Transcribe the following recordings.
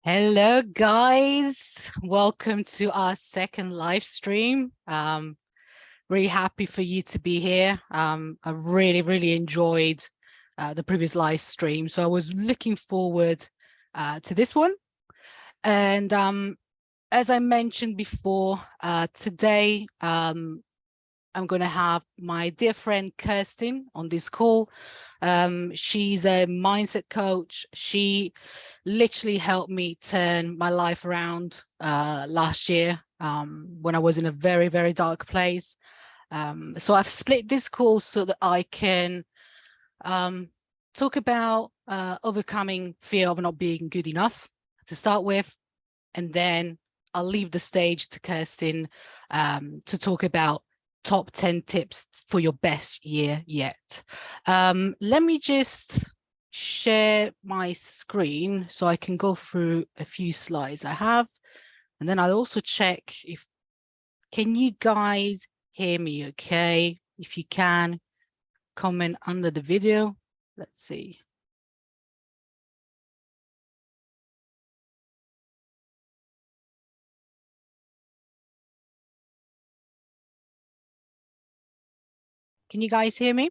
Hello, guys. Welcome to our second live stream. Really happy for you to be here. I really enjoyed the previous live stream, so I was looking forward to this one. And as I mentioned before, today I'm going to have my dear friend Kirsteen on this call. She's a mindset coach. She literally helped me turn my life around last year when I was in a very dark place. So I've split this call so that I can talk about overcoming fear of not being good enough to start with, and then I'll leave the stage to Kirsteen to talk about top 10 tips for your best year yet. Let me just share my screen so I can go through a few slides I have, and then I'll also check if, can you guys hear me okay? If you can, comment under the video. Let's see. Can you guys hear me?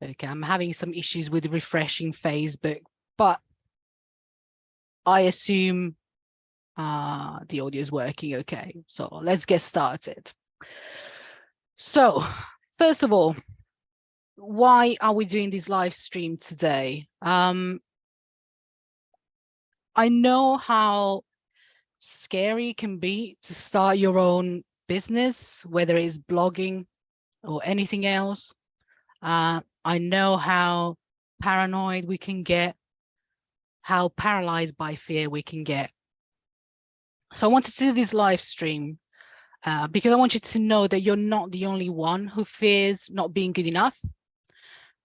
Okay, I'm having some issues with refreshing Facebook, but I assume the audio is working okay. So let's get started. So first of all, why are we doing this live stream today? I know how scary it can be to start your own business, whether it's blogging or anything else. I know how paranoid we can get, how paralyzed by fear we can get. So I wanted to do this live stream because I want you to know that you're not the only one who fears not being good enough,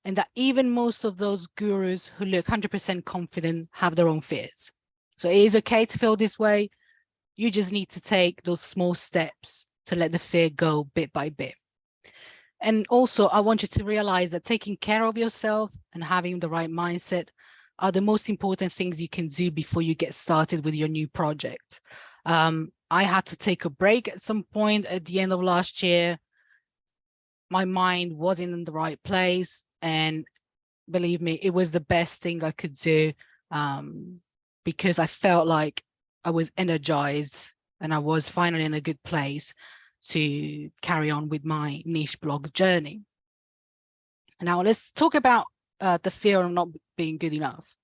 and that even most of those gurus who look 100% confident have their own fears. So it is okay to feel this way. You just need to take those small steps to let the fear go bit by bit. And also, I want you to realize that taking care of yourself and having the right mindset are the most important things you can do before you get started with your new project. I had to take a break at some point at the end of last year. My mind wasn't in the right place, and believe me, it was the best thing I could do, because I felt like I was energized and I was finally in a good place to carry on with my niche blog journey. Now let's talk about the fear of not being good enough.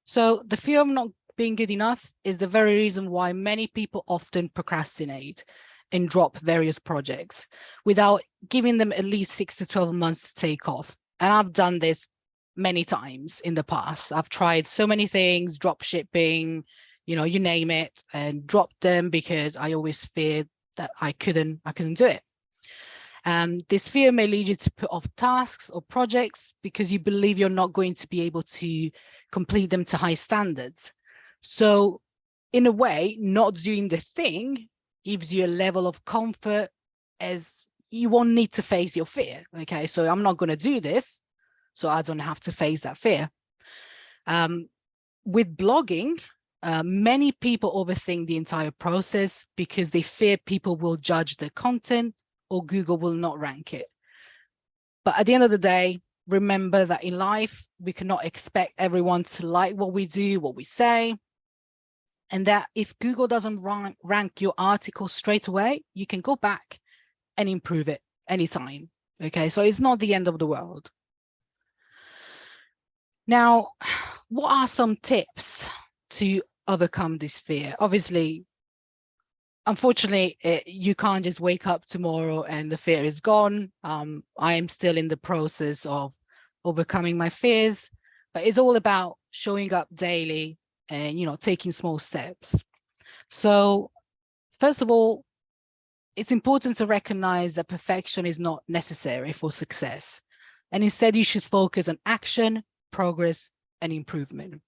So the fear of not being good enough is the very reason why many people often procrastinate and drop various projects without giving them at least 6 to 12 months to take off. And I've done this many times in the past. I've tried so many things, drop shipping, you name it, and dropped them because I always feared that I couldn't do it. This fear may lead you to put off tasks or projects because you believe you're not going to be able to complete them to high standards. So in a way, not doing the thing gives you a level of comfort, as you won't need to face your fear. Okay, so I'm not going to do this, so I don't have to face that fear. With blogging, many people overthink the entire process because they fear people will judge their content or Google will not rank it. But at the end of the day, remember that in life, we cannot expect everyone to like what we do, what we say. And that if Google doesn't rank your article straight away, you can go back and improve it anytime. Okay, so it's not the end of the world. Now, what are some tips to overcome this fear? Obviously, unfortunately, you can't just wake up tomorrow and the fear is gone. I am still in the process of overcoming my fears, but it's all about showing up daily and, taking small steps. So first of all, it's important to recognize that perfection is not necessary for success. And instead, you should focus on action, progress, and improvement.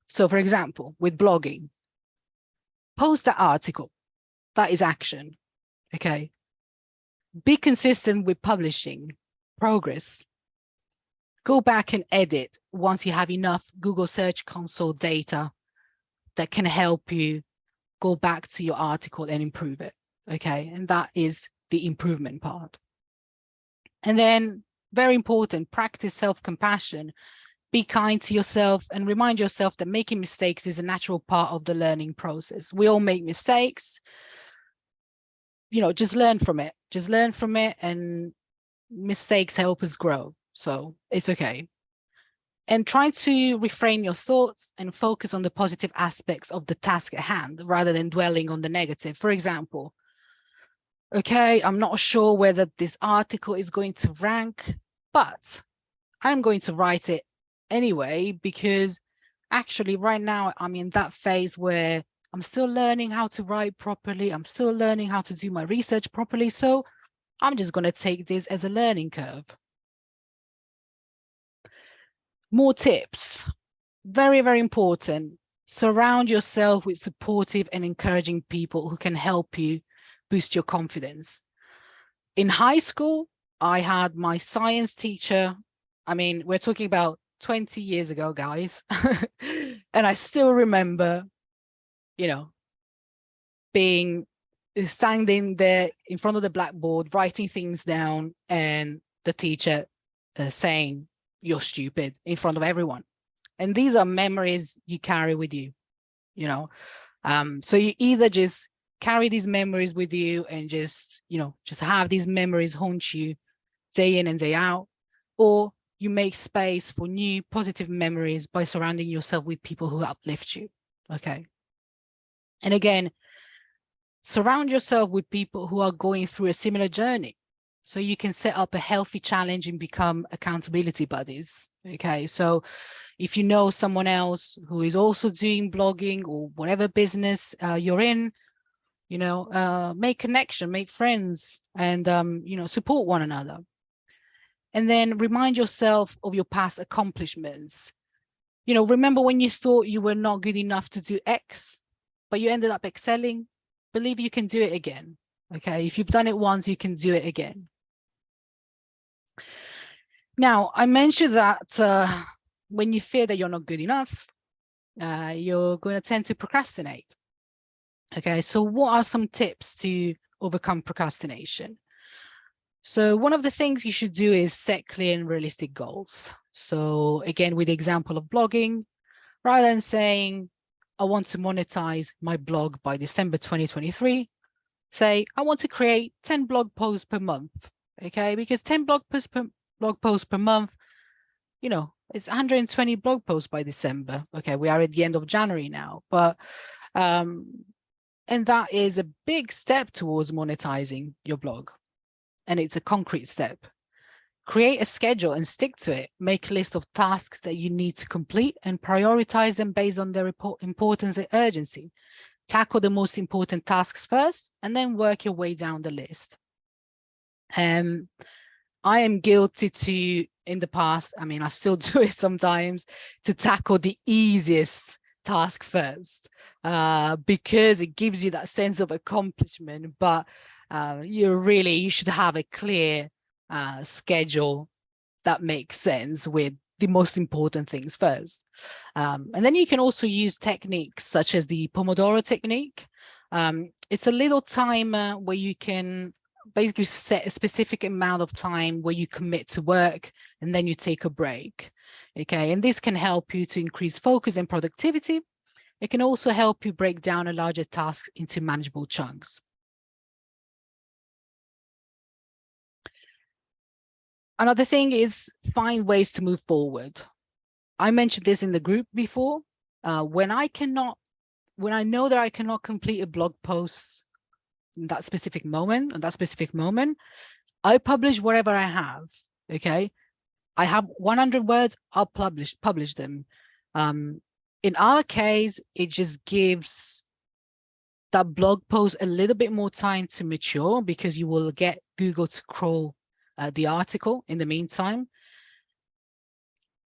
So for example, with blogging, post that article. That is action. Okay. Be consistent with publishing, progress. go back and edit once you have enough Google Search Console data that can help you go back to your article and improve it. Okay, and that is the improvement part. And then, very important, practice self-compassion. Be kind to yourself and remind yourself that making mistakes is a natural part of the learning process. We all make mistakes. You know, just learn from it. Just learn from it, and mistakes help us grow. So it's okay. And try to reframe your thoughts and focus on the positive aspects of the task at hand rather than dwelling on the negative. For example, okay, I'm not sure whether this article is going to rank, but I'm going to write it anyway, because actually right now I'm in that phase where I'm still learning how to write properly. I'm still learning how to do my research properly. So I'm just going to take this as a learning curve. More tips. Very, very important. Surround yourself with supportive and encouraging people who can help you boost your confidence. In high school, I had my science teacher. I mean, we're talking about 20 years ago, guys. And I still remember, you know, standing there in front of the blackboard, writing things down, and the teacher saying, "You're stupid," in front of everyone. And these are memories you carry with you, you know. So you either just carry these memories with you and just, you know, just have these memories haunt you day in and day out, or you make space for new positive memories by surrounding yourself with people who uplift you. Okay. And again, surround yourself with people who are going through a similar journey, so you can set up a healthy challenge and become accountability buddies. Okay. So if you know someone else who is also doing blogging or whatever business you're in, you know, make connection, make friends, and, you know, support one another. And then remind yourself of your past accomplishments. You know, remember when you thought you were not good enough to do X, but you ended up excelling? Believe you can do it again. Okay. If you've done it once, you can do it again. Now, I mentioned that when you fear that you're not good enough, you're going to tend to procrastinate. Okay, so what are some tips to overcome procrastination? So one of the things you should do is set clear and realistic goals. So again, with the example of blogging, rather than saying, I want to monetize my blog by December 2023, say, I want to create 10 blog posts per month. Okay, because 10 blog posts per month, you know, it's 120 blog posts by December. Okay, we are at the end of January now, but and that is a big step towards monetizing your blog. And it's a concrete step. Create a schedule and stick to it. Make a list of tasks that you need to complete and prioritize them based on their importance and urgency. Tackle the most important tasks first and then work your way down the list. I am guilty to, in the past, I mean, I still do it sometimes, to tackle the easiest task first, because it gives you that sense of accomplishment. But you should have a clear schedule that makes sense with the most important things first. And then you can also use techniques such as the Pomodoro technique. It's a little timer where you can basically set a specific amount of time where you commit to work and then you take a break. Okay, and this can help you to increase focus and productivity. It can also help you break down a larger task into manageable chunks. Another thing is find ways to move forward. I mentioned this in the group before. When I know that I cannot complete a blog post in that specific moment, I publish whatever I have. Okay, I have 100 words, I'll publish them. In our case, it just gives that blog post a little bit more time to mature, because you will get Google to crawl the article in the meantime.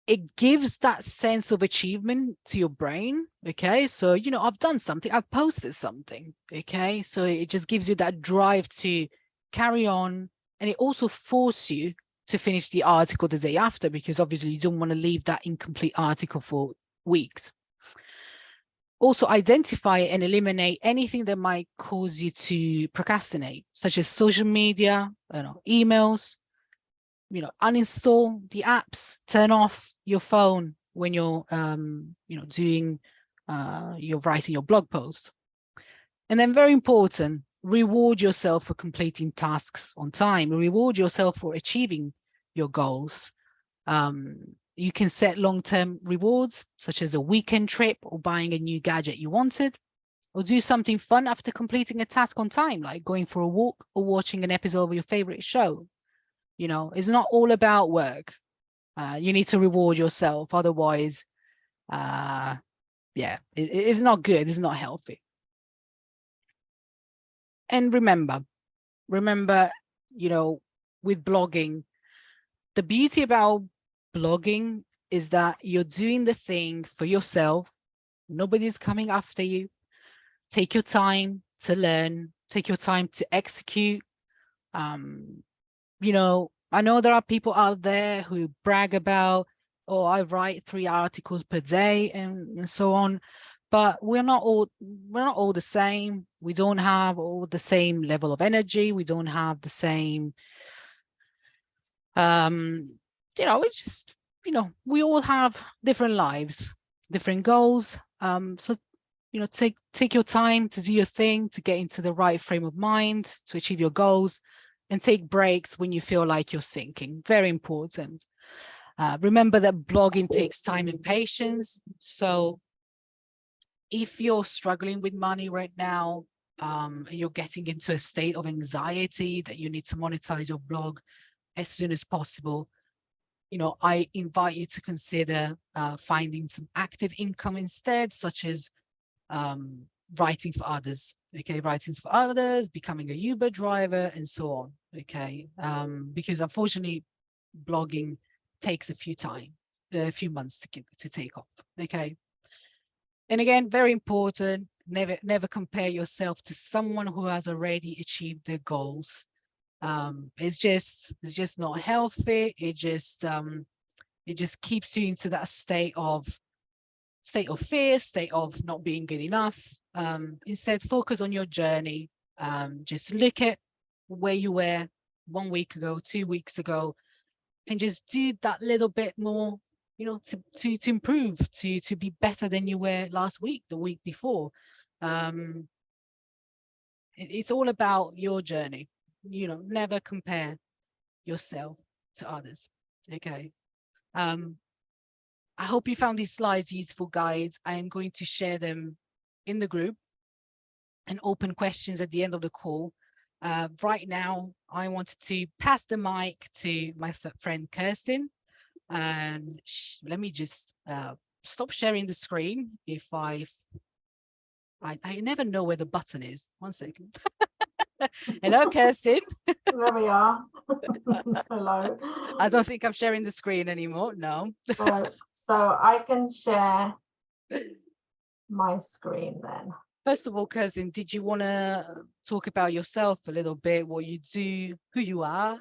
It gives that sense of achievement to your brain. Okay, so, you know, I've done something, I've posted something. Okay, so it just gives you that drive to carry on, and it also forces you to finish the article the day after, because obviously you don't want to leave that incomplete article for weeks. Also, identify and eliminate anything that might cause you to procrastinate, such as social media, emails, uninstall the apps, turn off your phone when you're, you're writing your blog post. And then, very important, reward yourself for completing tasks on time. Reward yourself for achieving your goals. You can set long-term rewards, such as a weekend trip or buying a new gadget you wanted, or do something fun after completing a task on time, like going for a walk or watching an episode of your favorite show. It's not all about work. You need to reward yourself. Otherwise, it's not good. It's not healthy. And remember, with blogging, the beauty about blogging is that you're doing the thing for yourself. Nobody's coming after you. Take your time to learn. Take your time to execute. I know there are people out there who brag about, oh, I write 3 articles per day and so on. But we're not all the same. We don't have all the same level of energy. We don't have the same, it's just, we all have different lives, different goals. So, take your time to do your thing, to get into the right frame of mind, to achieve your goals, and take breaks when you feel like you're sinking. Very important. Remember that blogging takes time and patience. So if you're struggling with money right now, and you're getting into a state of anxiety that you need to monetize your blog as soon as possible, I invite you to consider finding some active income instead, such as writing for others. Okay, writing for others, becoming a Uber driver, and so on. Okay, because unfortunately, blogging takes a few months to take off. Okay. And again, very important, never compare yourself to someone who has already achieved their goals. It's just not healthy. It just keeps you into that state of fear, state of not being good enough. Instead, focus on your journey. Just look at where you were 1 week ago, 2 weeks ago, and just do that little bit more, to improve, to be better than you were last week, the week before. It's all about your journey. Never compare yourself to others. Okay. I hope you found these slides useful, guys. I am going to share them in the group and open questions at the end of the call. Right now, I wanted to pass the mic to my friend Kirsteen. And let me just stop sharing the screen. If I never know where the button is. 1 second. Hello, Kirsteen. There we are. Hello. I don't think I'm sharing the screen anymore. No. So I can share my screen then. First of all, Kirsteen, did you want to talk about yourself a little bit, what you do, who you are,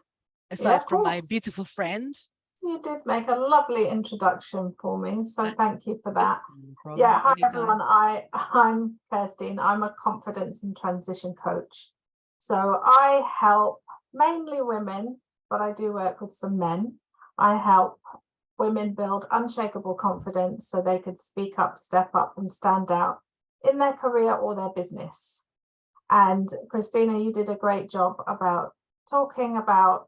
aside from my beautiful friend? You did make a lovely introduction for me, so thank you for that. Yeah, hi everyone. I'm Kirsteen. I'm a confidence and transition coach. So I help mainly women, but I do work with some men. I help women build unshakable confidence so they could speak up, step up, and stand out in their career or their business. And Christina, you did a great job about talking about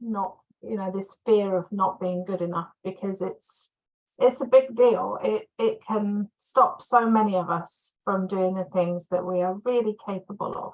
this fear of not being good enough, because it's a big deal. It can stop so many of us from doing the things that we are really capable of.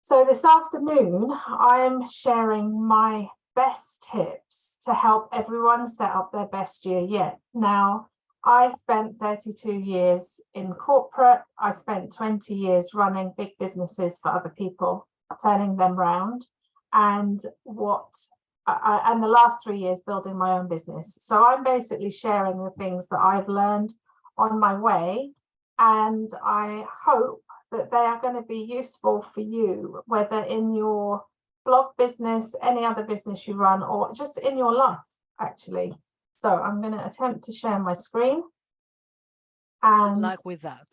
So this afternoon, I'm sharing my best tips to help everyone set up their best year yet. Now, I spent 32 years in corporate. I spent 20 years running big businesses for other people, turning them around, and the last 3 years building my own business. So I'm basically sharing the things that I've learned on my way, and I hope that they are going to be useful for you, whether in your blog business, any other business you run, or just in your life, actually. So I'm going to attempt to share my screen. And like with that.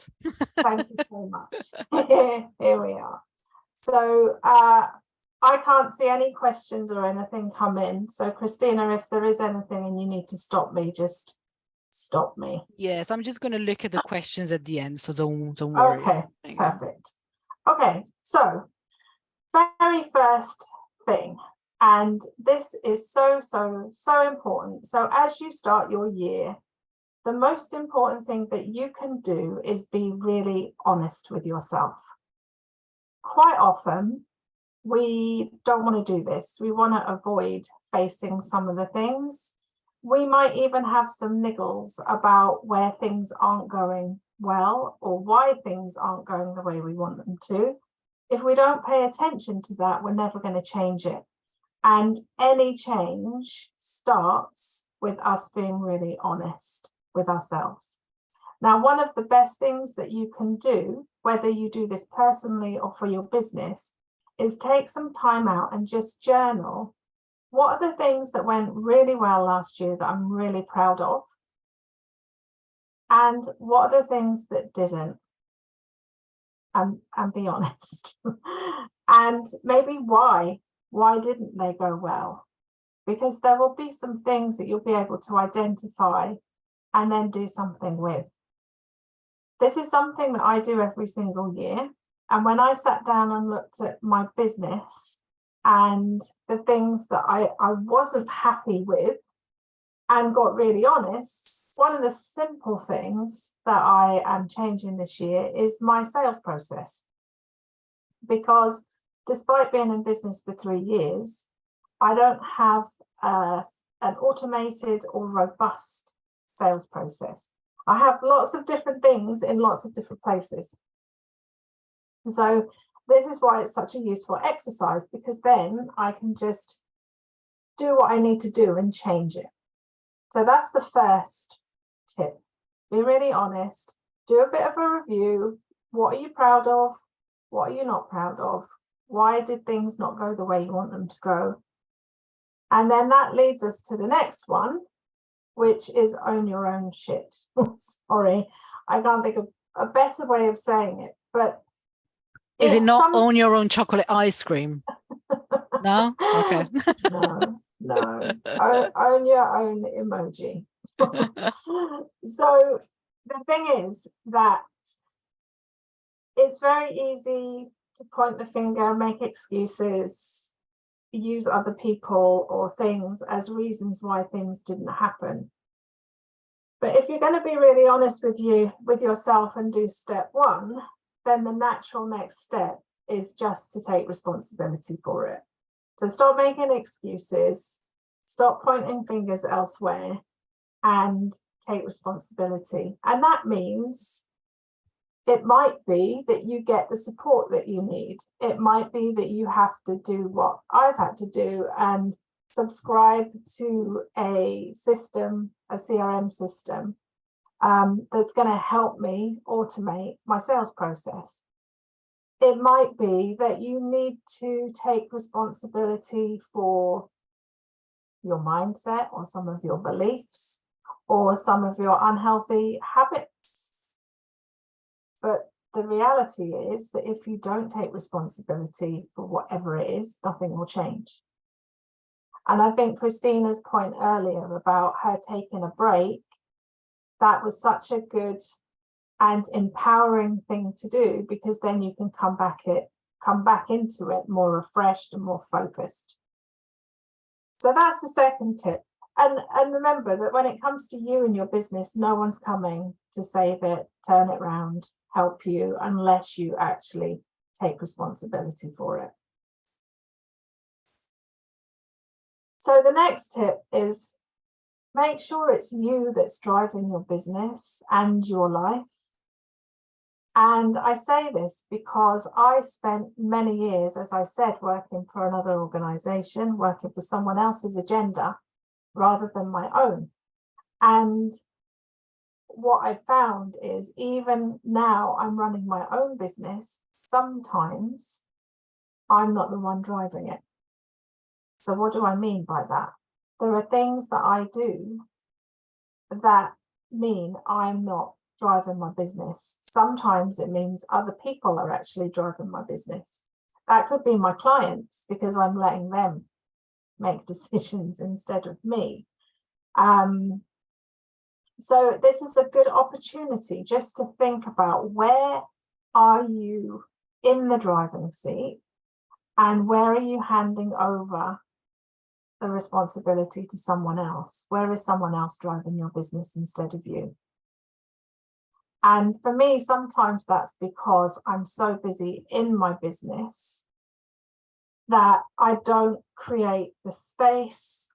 thank you so much. Here we are. So I can't see any questions or anything come in. So Christina, if there is anything and you need to stop me, just stop me. Yes, I'm just going to look at the questions at the end, so don't worry. Okay, perfect. Okay, so very first thing, and this is so important. So as you start your year, the most important thing that you can do is be really honest with yourself. Quite often, we don't want to do this. We want to avoid facing some of the things. We might even have some niggles about where things aren't going well or why things aren't going the way we want them to. If we don't pay attention to that, we're never going to change it. And any change starts with us being really honest with ourselves. Now, one of the best things that you can do, whether you do this personally or for your business, is take some time out and just journal. What are the things that went really well last year that I'm really proud of? And what are the things that didn't? And be honest. And maybe why didn't they go well? Because there will be some things that you'll be able to identify and then do something with. This is something that I do every single year. And when I sat down and looked at my business and the things that I wasn't happy with and got really honest, one of the simple things that I am changing this year is my sales process. Because despite being in business for 3 years, I don't have an automated or robust sales process. I have lots of different things in lots of different places. So this is why it's such a useful exercise, because then I can just do what I need to do and change it. So that's the first tip. Be really honest, do a bit of a review. What are you proud of? What are you not proud of? Why did things not go the way you want them to go? And then that leads us to the next one, which is own your own shit. Sorry, I can't think of a better way of saying it, but is it not own your own chocolate ice cream? No? Okay. No. Own your own emoji. So the thing is that it's very easy to point the finger, make excuses, use other people or things as reasons why things didn't happen. But if you're going to be really honest with yourself and do step one, then the natural next step is just to take responsibility for it. So stop making excuses, stop pointing fingers elsewhere, and take responsibility. And that means it might be that you get the support that you need. It might be that you have to do what I've had to do and subscribe to a system, a CRM system, that's going to help me automate my sales process. It might be that you need to take responsibility for your mindset or some of your beliefs or some of your unhealthy habits. But the reality is that if you don't take responsibility for whatever it is, nothing will change. And I think Christina's point earlier about her taking a break, that was such a good and empowering thing to do, because then you can come back into it more refreshed and more focused. So that's the second tip. And remember that when it comes to you and your business, no one's coming to save it, turn it around, help you, unless you actually take responsibility for it. So the next tip is make sure it's you that's driving your business and your life. And I say this because I spent many years, as I said, working for another organization, working for someone else's agenda rather than my own. And what I found is even now I'm running my own business, sometimes I'm not the one driving it. So what do I mean by that? There are things that I do that mean I'm not driving my business. Sometimes it means other people are actually driving my business. That could be my clients, because I'm letting them make decisions instead of me. So this is a good opportunity just to think about, where are you in the driving seat, and where are you handing over the responsibility to someone else? Where is someone else driving your business instead of you? And for me, sometimes that's because I'm so busy in my business that I don't create the space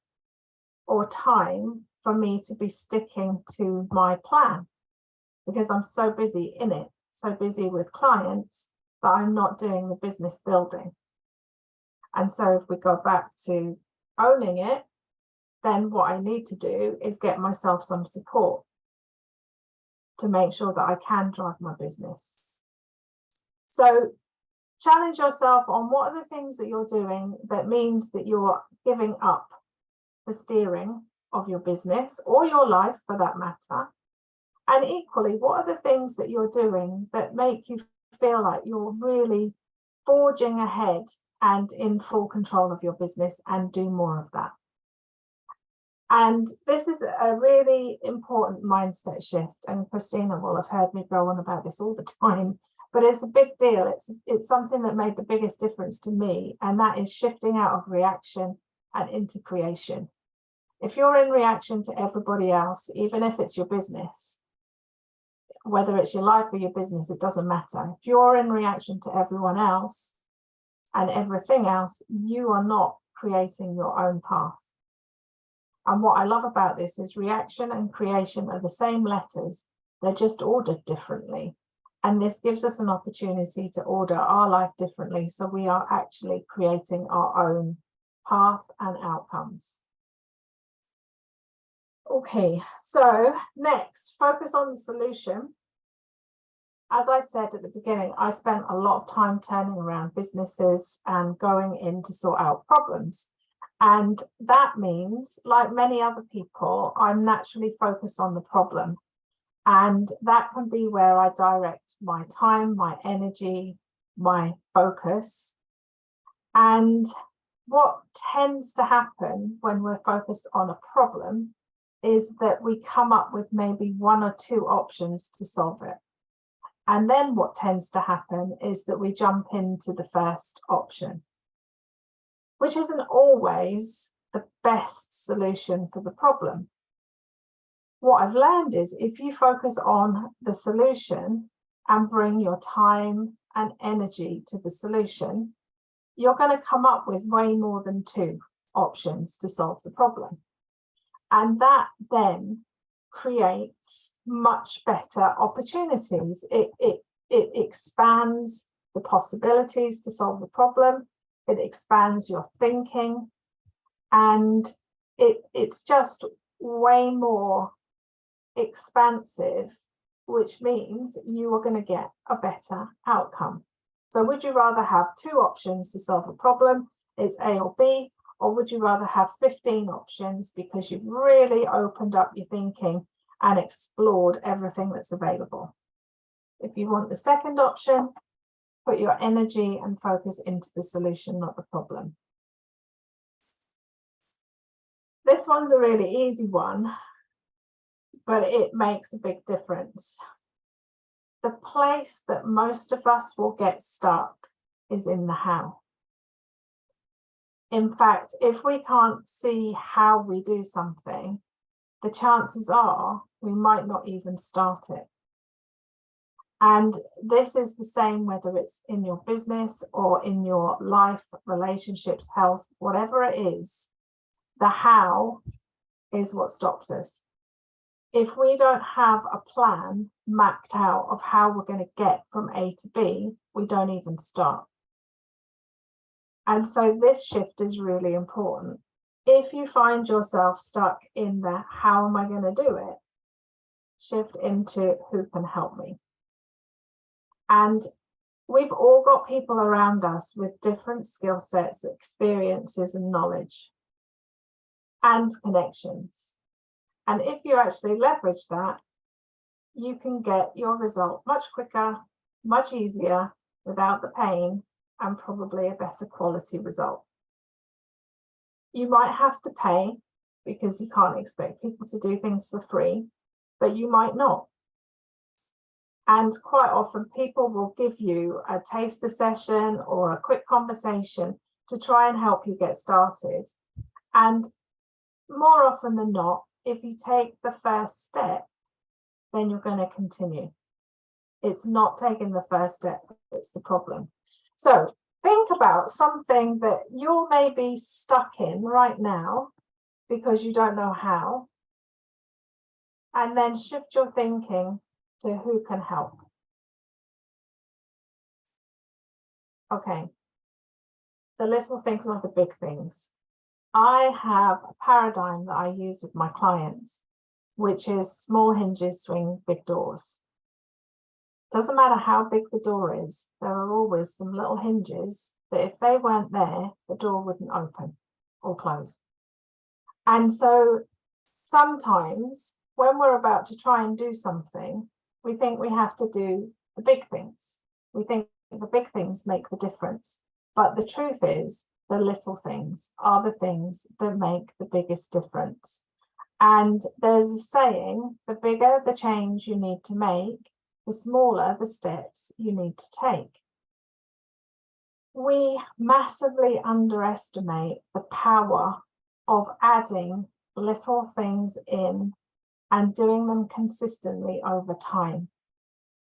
or time for me to be sticking to my plan, because I'm so busy in it, so busy with clients, that I'm not doing the business building. And so if we go back to owning it, then what I need to do is get myself some support to make sure that I can drive my business. So challenge yourself on what are the things that you're doing that means that you're giving up the steering of your business, or your life for that matter. And equally, what are the things that you're doing that make you feel like you're really forging ahead and in full control of your business, and do more of that. And this is a really important mindset shift, and Christina will have heard me go on about this all the time, but it's a big deal. It's something that made the biggest difference to me, and that is shifting out of reaction and into creation. If you're in reaction to everybody else, even if it's your business, whether it's your life or your business, it doesn't matter. If you're in reaction to everyone else and everything else, you are not creating your own path. And what I love about this is reaction and creation are the same letters, they're just ordered differently. And this gives us an opportunity to order our life differently, so we are actually creating our own path and outcomes. Okay, so next, focus on the solution. As I said at the beginning, I spent a lot of time turning around businesses and going in to sort out problems. And that means, like many other people, I'm naturally focused on the problem. And that can be where I direct my time, my energy, my focus. And what tends to happen when we're focused on a problem is that we come up with maybe one or two options to solve it. And then what tends to happen is that we jump into the first option, which isn't always the best solution for the problem. What I've learned is, if you focus on the solution and bring your time and energy to the solution, you're going to come up with way more than two options to solve the problem. And that then creates much better opportunities. It expands the possibilities to solve the problem. It expands your thinking, and it's just way more expansive, which means you are going to get a better outcome. So would you rather have two options to solve a problem, it's A or B, or would you rather have 15 options because you've really opened up your thinking and explored everything that's available? If you want the second option, put your energy and focus into the solution, not the problem. This one's a really easy one, but it makes a big difference. The place that most of us will get stuck is in the how. In fact, if we can't see how we do something, the chances are we might not even start it. And this is the same whether it's in your business or in your life, relationships, health, whatever it is. The how is what stops us. If we don't have a plan mapped out of how we're going to get from A to B, we don't even start. And so this shift is really important. If you find yourself stuck in the how am I going to do it, shift into who can help me. And we've all got people around us with different skill sets, experiences, and knowledge and connections. And if you actually leverage that, you can get your result much quicker, much easier, without the pain, and probably a better quality result. You might have to pay because you can't expect people to do things for free, but you might not. And quite often people will give you a taster session or a quick conversation to try and help you get started. And more often than not, if you take the first step, then you're going to continue. It's not taking the first step that's the problem. So think about something that you're maybe stuck in right now because you don't know how, and then shift your thinking to who can help. Okay, the little things are the big things. I have a paradigm that I use with my clients, which is small hinges swing big doors. Doesn't matter how big the door is, there are always some little hinges that if they weren't there, the door wouldn't open or close. And so sometimes when we're about to try and do something, we think we have to do the big things. We think the big things make the difference. But the truth is, the little things are the things that make the biggest difference. And there's a saying, the bigger the change you need to make, the smaller the steps you need to take. We massively underestimate the power of adding little things in and doing them consistently over time.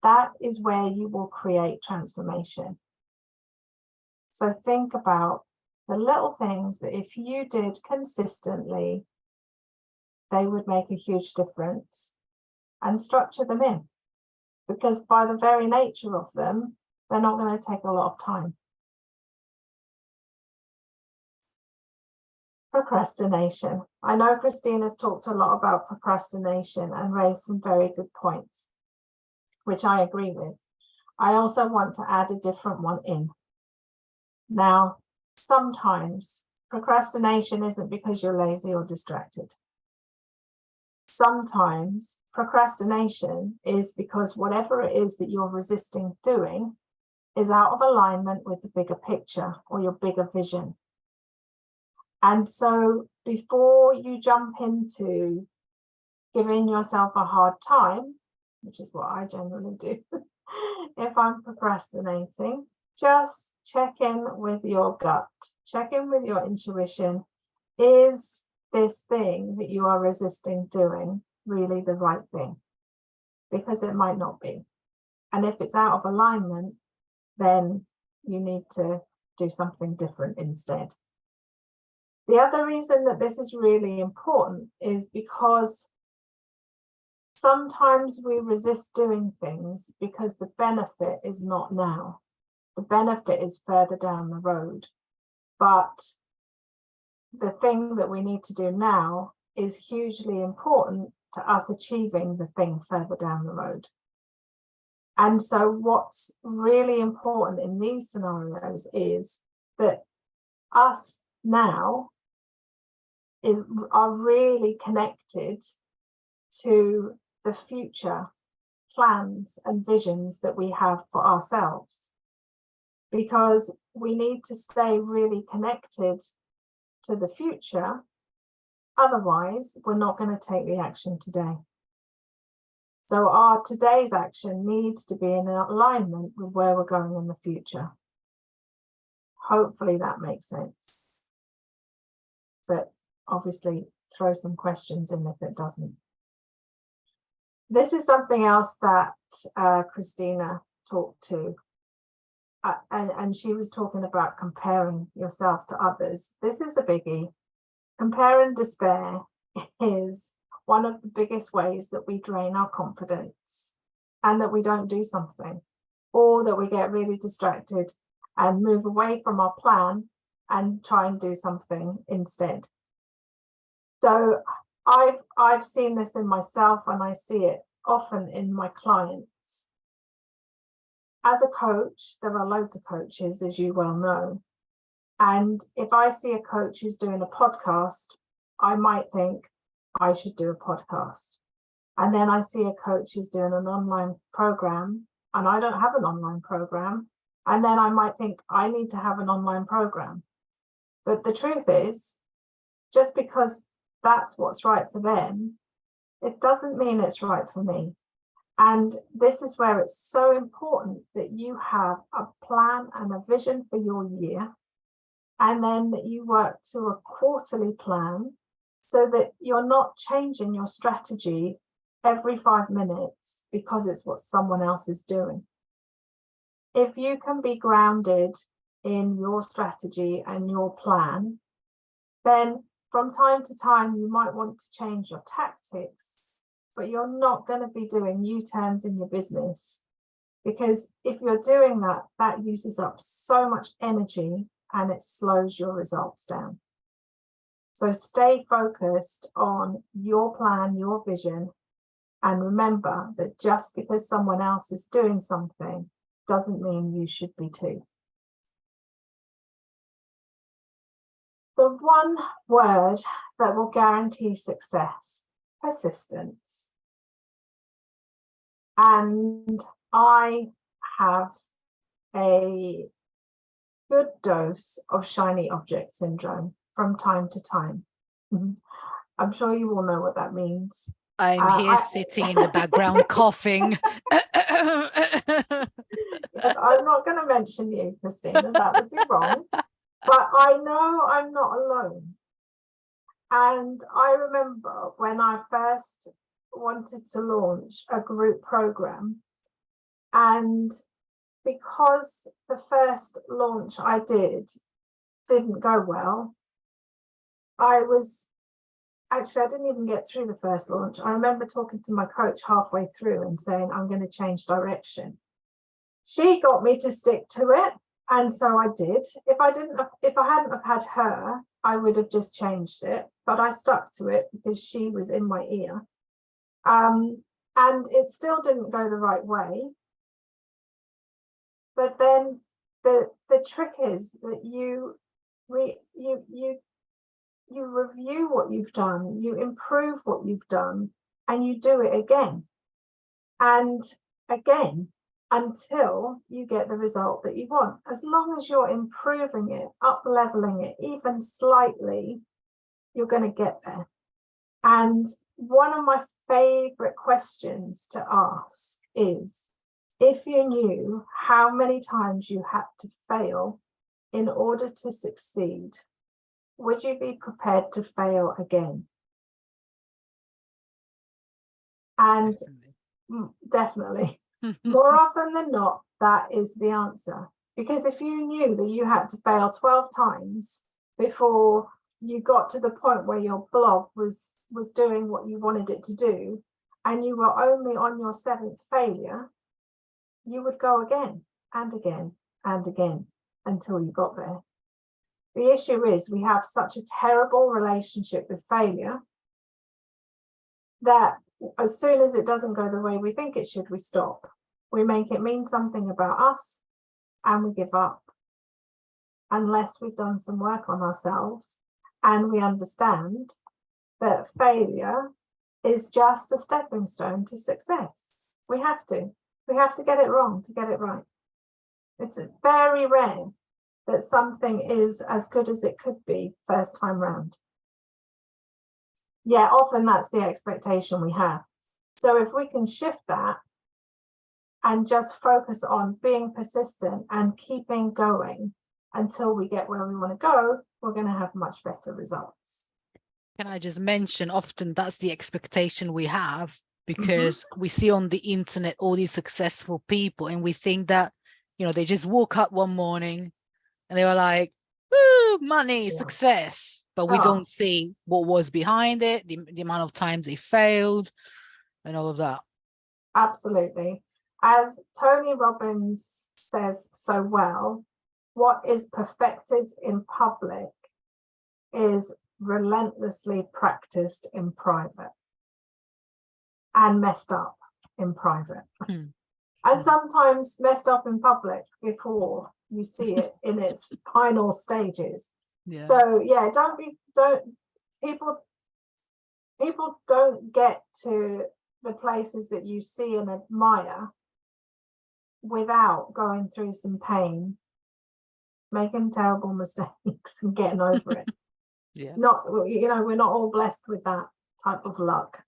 That is where you will create transformation. So think about the little things that if you did consistently, they would make a huge difference, and structure them in, because by the very nature of them, they're not going to take a lot of time. Procrastination. I know Kirsteen has talked a lot about procrastination and raised some very good points, which I agree with. I also want to add a different one in. Now, sometimes procrastination isn't because you're lazy or distracted. Sometimes procrastination is because whatever it is that you're resisting doing is out of alignment with the bigger picture or your bigger vision. And so before you jump into giving yourself a hard time, which is what I generally do if I'm procrastinating, just check in with your gut, check in with your intuition. Is this thing that you are resisting doing really the right thing? Because it might not be. And if it's out of alignment, then you need to do something different instead. The other reason that this is really important is because sometimes we resist doing things because the benefit is not now. The benefit is further down the road. But the thing that we need to do now is hugely important to us achieving the thing further down the road. And so what's really important in these scenarios is that us now are really connected to the future plans and visions that we have for ourselves, because we need to stay really connected to the future. Otherwise, we're not going to take the action today. So our today's action needs to be in alignment with where we're going in the future. Hopefully that makes sense. But obviously throw some questions in if it doesn't. This is something else that Christina talked to. And she was talking about comparing yourself to others. This is a biggie. Compare and despair is one of the biggest ways that we drain our confidence and that we don't do something, or that we get really distracted and move away from our plan and try and do something instead. So I've seen this in myself, and I see it often in my clients. as a coach, there are loads of coaches, as you well know. And if I see a coach who's doing a podcast, I might think I should do a podcast. And then I see a coach who's doing an online program, and I don't have an online program. And then I might think I need to have an online program. But the truth is, just because that's what's right for them, it doesn't mean it's right for me. And this is where it's so important that you have a plan and a vision for your year, and then that you work to a quarterly plan so that you're not changing your strategy every 5 minutes because it's what someone else is doing. If you can be grounded in your strategy and your plan, then from time to time you might want to change your tactics, but you're not going to be doing U-turns in your business, because if you're doing that, that uses up so much energy and it slows your results down. So stay focused on your plan, your vision, and remember that just because someone else is doing something doesn't mean you should be too. The one word that will guarantee success: persistence. And I have a good dose of shiny object syndrome from time to time. I'm sure you all know what that means. I'm here sitting in the background coughing. Yes, I'm not going to mention you, Kirsteen, that would be wrong. But I know I'm not alone. And I remember when I first wanted to launch a group program, and because the first launch I didn't go well, I didn't even get through the first launch. I remember talking to my coach halfway through and saying, I'm going to change direction. She got me to stick to it, and so I did. If I hadn't have had her, I would have just changed it, but I stuck to it because she was in my ear. And it still didn't go the right way. But then the trick is that you review what you've done, you improve what you've done, and you do it again and again until you get the result that you want. As long as you're improving it, up leveling it even slightly, you're going to get there. And one of my favorite questions to ask is, if you knew how many times you had to fail in order to succeed, would you be prepared to fail again? And definitely. More often than not, that is the answer. Because if you knew that you had to fail 12 times before you got to the point where your blog was doing what you wanted it to do, and you were only on your 7th failure, you would go again and again and again until you got there. The issue is we have such a terrible relationship with failure that as soon as it doesn't go the way we think it should, we stop. We make it mean something about us and we give up, unless we've done some work on ourselves and we understand that failure is just a stepping stone to success. We have to get it wrong to get it right. It's very rare that something is as good as it could be first time round. Yeah, often that's the expectation we have. So if we can shift that and just focus on being persistent and keeping going until we get where we want to go, we're going to have much better results. Can I just mention, often that's the expectation we have, because we see on the internet all these successful people and we think that, they just woke up one morning and they were like, woo, money, success. But we don't see what was behind it, the amount of times they failed and all of that. Absolutely. As Tony Robbins says so well, what is perfected in public is relentlessly practiced in private and messed up in private. and sometimes messed up in public before you see it in its final stages. So yeah, people don't get to the places that you see and admire without going through some pain, making terrible mistakes and getting over it. Not, we're not all blessed with that type of luck.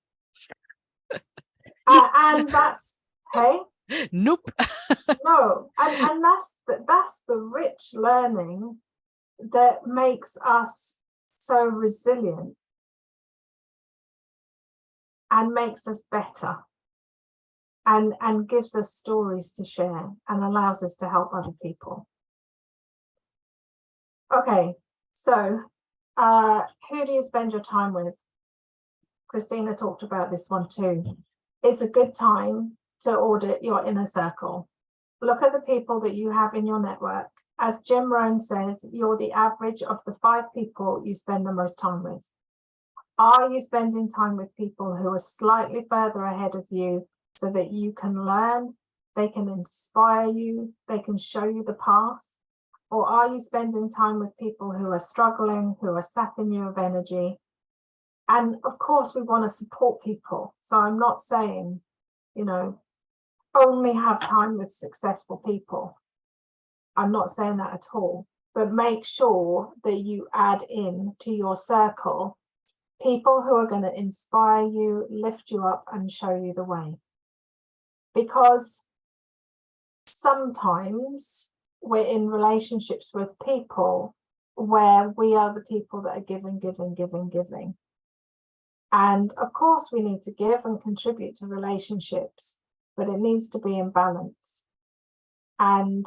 And that's, hey, nope. no, and that's the rich learning that makes us so resilient and makes us better, and gives us stories to share and allows us to help other people. Okay, so who do you spend your time with? Christina talked about this one too. It's a good time to audit your inner circle. Look at the people that you have in your network. As Jim Rohn says, you're the average of the 5 people you spend the most time with. Are you spending time with people who are slightly further ahead of you so that you can learn, they can inspire you, they can show you the path? Or are you spending time with people who are struggling, who are sapping you of energy? And of course, we want to support people. So I'm not saying, only have time with successful people. I'm not saying that at all. But make sure that you add in to your circle people who are going to inspire you, lift you up, and show you the way. Because sometimes we're in relationships with people where we are the people that are giving. And of course, we need to give and contribute to relationships, but it needs to be in balance. And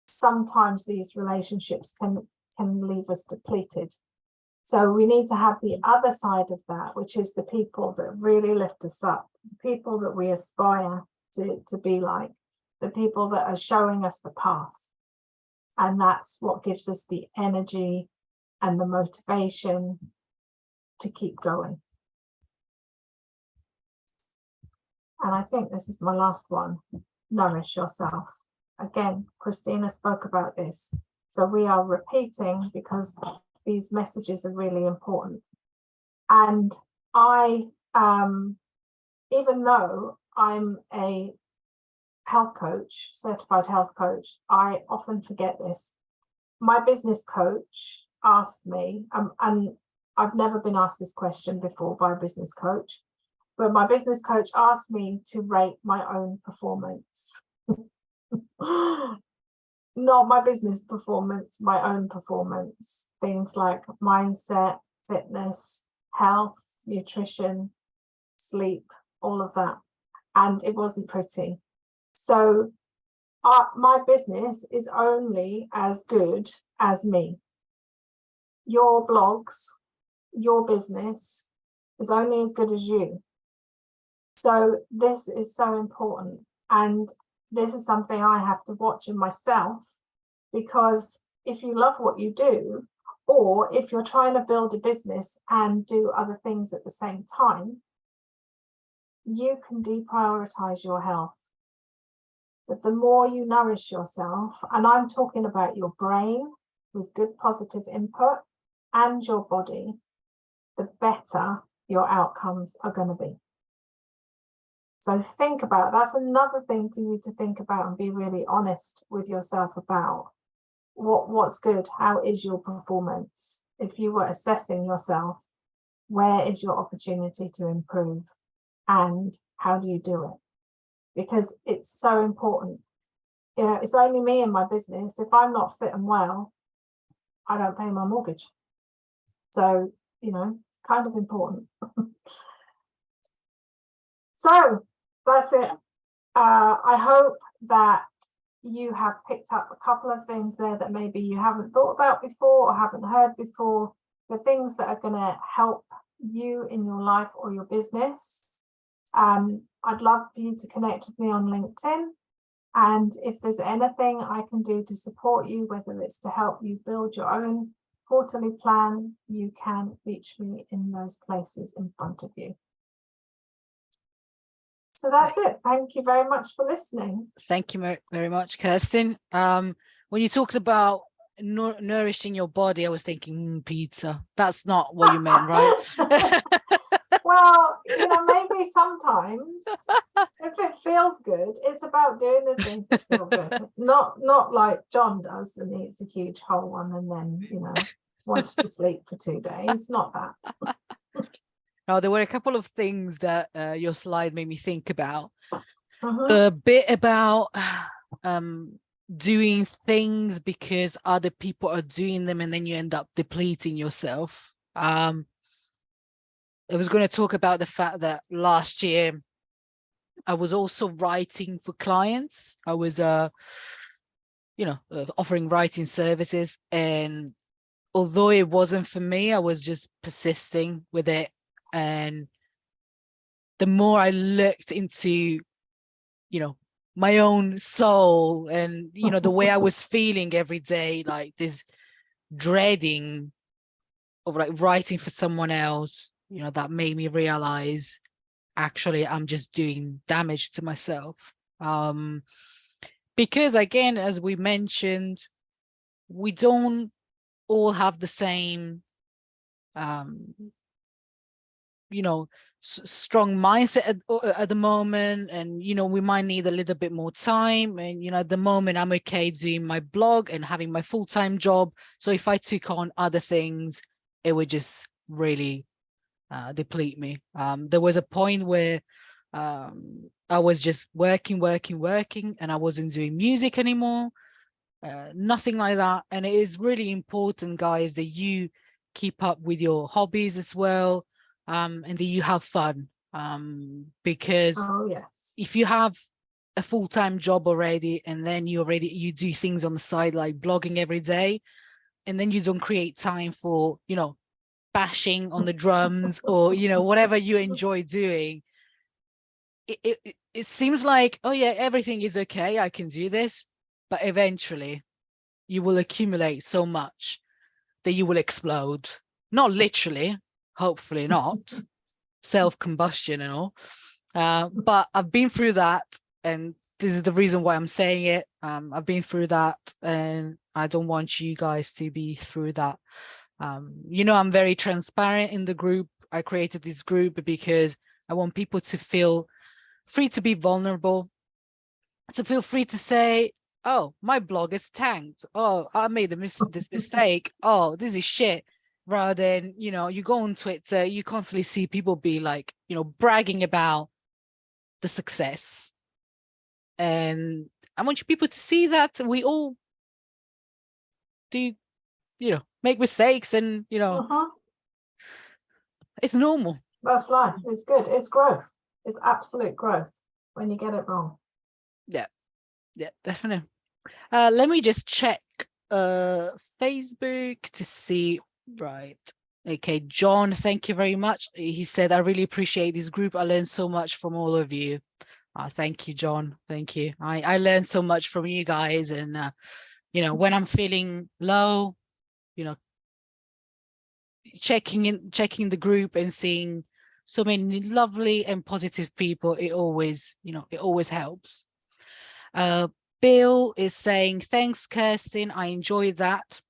sometimes these relationships can leave us depleted. So we need to have the other side of that, which is the people that really lift us up, the people that we aspire to be like, the people that are showing us the path. And that's what gives us the energy and the motivation to keep going. And I think this is my last one. Nourish yourself. Again, Christina spoke about this. So we are repeating because these messages are really important. And I, even though I'm a health coach, certified health coach, I often forget this. My business coach asked me, and I've never been asked this question before by a business coach, but my business coach asked me to rate my own performance. Not my business performance, my own performance. Things like mindset, fitness, health, nutrition, sleep, all of that. And it wasn't pretty. So my business is only as good as me. Your blogs, your business is only as good as you. So this is so important. And this is something I have to watch in myself, because if you love what you do, or if you're trying to build a business and do other things at the same time, you can deprioritize your health. But the more you nourish yourself, and I'm talking about your brain with good positive input and your body, the better your outcomes are going to be. So think about, that's another thing for you to think about and be really honest with yourself about. What's good? How is your performance? If you were assessing yourself, where is your opportunity to improve? And how do you do it? Because it's so important. It's only me and my business. If I'm not fit and well, I don't pay my mortgage. So, kind of important. So that's it. I hope that you have picked up a couple of things there that maybe you haven't thought about before or haven't heard before, the things that are going to help you in your life or your business. I'd love for you to connect with me on LinkedIn. And if there's anything I can do to support you, whether it's to help you build your own quarterly plan, you can reach me in those places in front of you. So that's it. Thank you very much for listening. Thank you very much, Kirsteen. When you talked about nourishing your body, I was thinking pizza. That's not what you meant, right? Well, maybe sometimes if it feels good, it's about doing the things that feel good. Not like John does and eats a huge whole one and then, wants to sleep for 2 days. Not that. No, there were a couple of things that your slide made me think about. Uh-huh. A bit about doing things because other people are doing them and then you end up depleting yourself. I was going to talk about the fact that last year I was also writing for clients. I was offering writing services, and although it wasn't for me, I was just persisting with it. And the more I looked into my own soul and the way I was feeling every day, like this dreading of like writing for someone else, that made me realize actually I'm just doing damage to myself. Because again, as we mentioned, we don't all have the same strong mindset at the moment, and we might need a little bit more time. And at the moment I'm okay doing my blog and having my full-time job, so if I took on other things it would just really deplete me. There was a point where I was just working and I wasn't doing music anymore, nothing like that. And it is really important, guys, that you keep up with your hobbies as well, and that you have fun, because yes, if you have a full-time job already and then you do things on the side like blogging every day, and then you don't create time for bashing on the drums or whatever you enjoy doing, it seems like, oh yeah, everything is okay, I can do this, but eventually you will accumulate so much that you will explode. Not literally, hopefully not, self-combustion and all, but I've been through that, and this is the reason why I'm saying it. I've been through that, and I don't want you guys to be through that. I'm very transparent in the group. I created this group because I want people to feel free to be vulnerable, to feel free to say, oh, my blog is tanked. Oh, I made this mistake. Oh, this is shit. Rather than, you go on Twitter, you constantly see people be like, bragging about the success. And I want you people to see that we all do, make mistakes, and, it's normal. That's life. It's good. It's growth. It's absolute growth when you get it wrong. Yeah, definitely. Let me just check Facebook to see. Right. Okay, John, thank you very much. He said, I really appreciate this group. I learned so much from all of you. Thank you, John. Thank you. I learned so much from you guys. And, when I'm feeling low, checking the group and seeing so many lovely and positive people, it always helps. Bill is saying, thanks, Kirsteen. I enjoy that.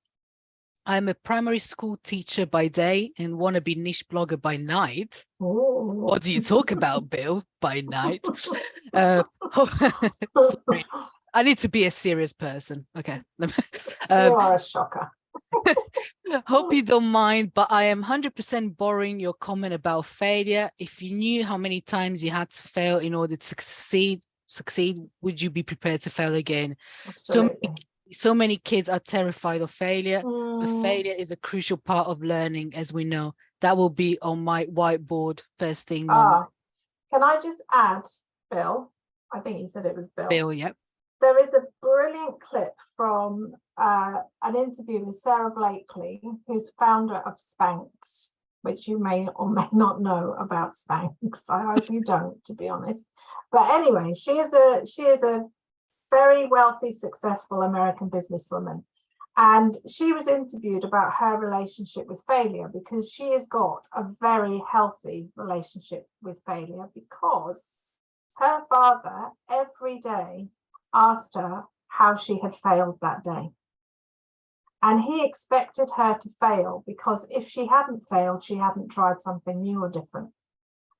I'm a primary school teacher by day and want to be niche blogger by night. Ooh. What do you talk about, Bill? By night? Sorry, I need to be a serious person. Okay. You are a shocker. Hope you don't mind, but I am 100% borrowing your comment about failure. If you knew how many times you had to fail in order to succeed, would you be prepared to fail again? Absolutely. So many kids are terrified of failure, but failure is a crucial part of learning, as we know. That will be on my whiteboard first thing. Can I just add, Bill? I think you said it was Bill. Bill, yep. There is a brilliant clip from an interview with Sarah Blakely, who's founder of Spanx, which you may or may not know about Spanx. I hope you don't, to be honest. But anyway, she is a very wealthy, successful American businesswoman. And she was interviewed about her relationship with failure, because she has got a very healthy relationship with failure, because her father every day asked her how she had failed that day. And he expected her to fail, because if she hadn't failed, she hadn't tried something new or different,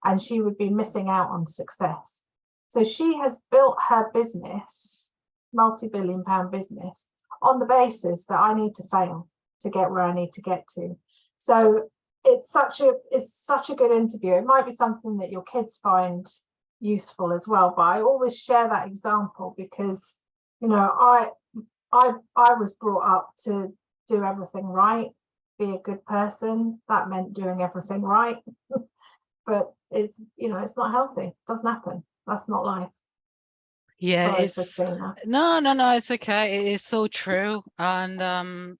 and she would be missing out on success. So she has built her business, multi-billion-pound business, on the basis that I need to fail to get where I need to get to. So it's such a good interview. It might be something that your kids find useful as well, but I always share that example because, you know, I was brought up to do everything right, be a good person. That meant doing everything right. But it's, you know, it's not healthy. It doesn't happen. That's not life. Yeah, Sorry, it's Christina. no, it's okay. It is so true. And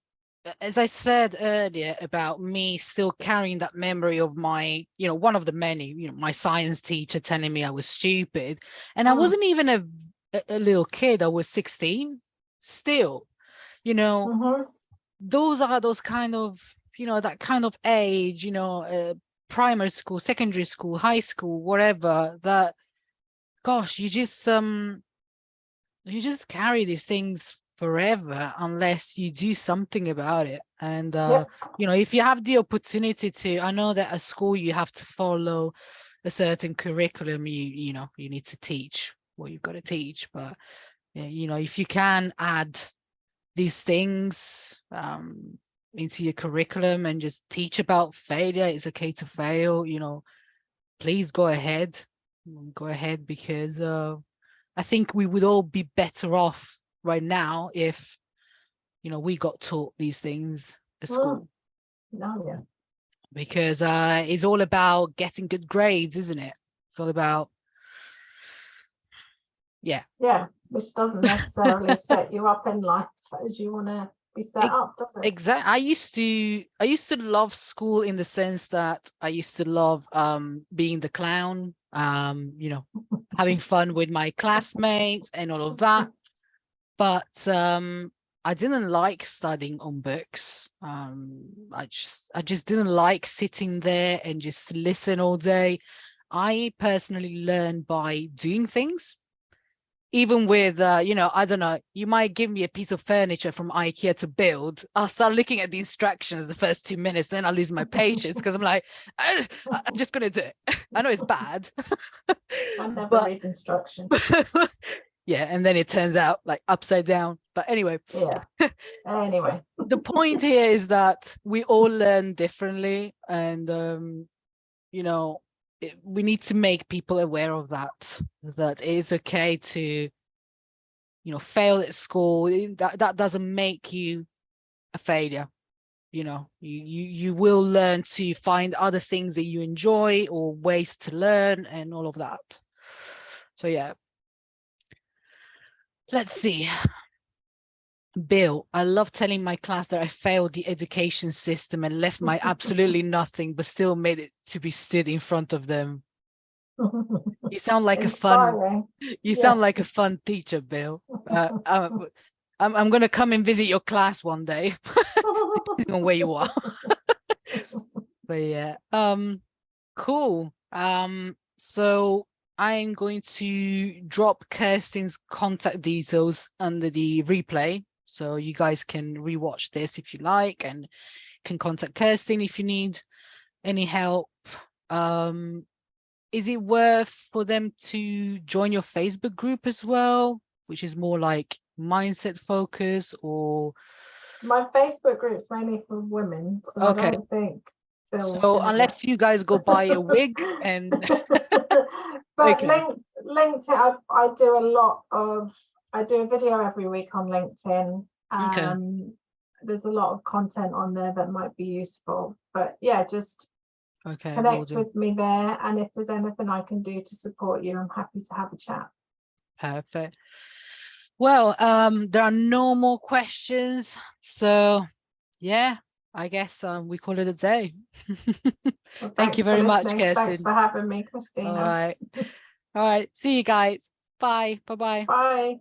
as I said earlier about me still carrying that memory of my, you know, one of the many, you know, my science teacher telling me I was stupid, and I wasn't even a little kid. I was 16 still, you know. Those are those kind of, you know, that kind of age, you know, primary school, secondary school, high school, whatever, that, gosh, you just carry these things forever unless you do something about it. And you know, if you have the opportunity to, I know that at school you have to follow a certain curriculum, you know, you need to teach what you've got to teach, but you know, if you can add these things into your curriculum and just teach about failure, it's okay to fail, you know, please go ahead, because I think we would all be better off right now if, you know, we got taught these things at school. Because it's all about getting good grades, isn't it? It's all about, yeah, which doesn't necessarily set you up in life as you want to be set up, does it? Exactly. I used to love school in the sense that I used to love being the clown, you know, having fun with my classmates and all of that. But I didn't like studying on books. I just didn't like sitting there and just listen all day. I personally learn by doing things. Even with, you know, I don't know, you might give me a piece of furniture from IKEA to build. I'll start looking at the instructions the first 2 minutes, then I'll lose my patience because I'm like, I'm just going to do it. I know it's bad. I never read instructions. Yeah, and then it turns out like upside down. But anyway. Yeah. Anyway. The point here is that we all learn differently, and you know, we need to make people aware of that it is okay to, you know, fail at school. That doesn't make you a failure. You know, you will learn to find other things that you enjoy or ways to learn and all of that. So yeah, let's see. Bill, I love telling my class that I failed the education system and left my absolutely nothing, but still made it to be stood in front of them. You sound like Inspiring. sound like a fun teacher, Bill. I'm going to come and visit your class one day, depending on where you are. But yeah, cool. So I'm going to drop Kirsteen's contact details under the replay, so you guys can rewatch this if you like, and can contact Kirsteen if you need any help. Is it worth for them to join your Facebook group as well, which is more like mindset focus? Or my Facebook group's mainly for women, so okay. I don't think Bill's so unless you guys go buy a wig and but okay. LinkedIn, I do a lot of, I do a video every week on LinkedIn. There's a lot of content on there that might be useful, but yeah, just connect with me there, and if there's anything I can do to support you, I'm happy to have a chat. Perfect. Well, there are no more questions, so yeah, I guess we call it a day. Well, thank you very much, Kirsteen. Thanks for having me, Christina. All right. See you guys. Bye. Bye. Bye.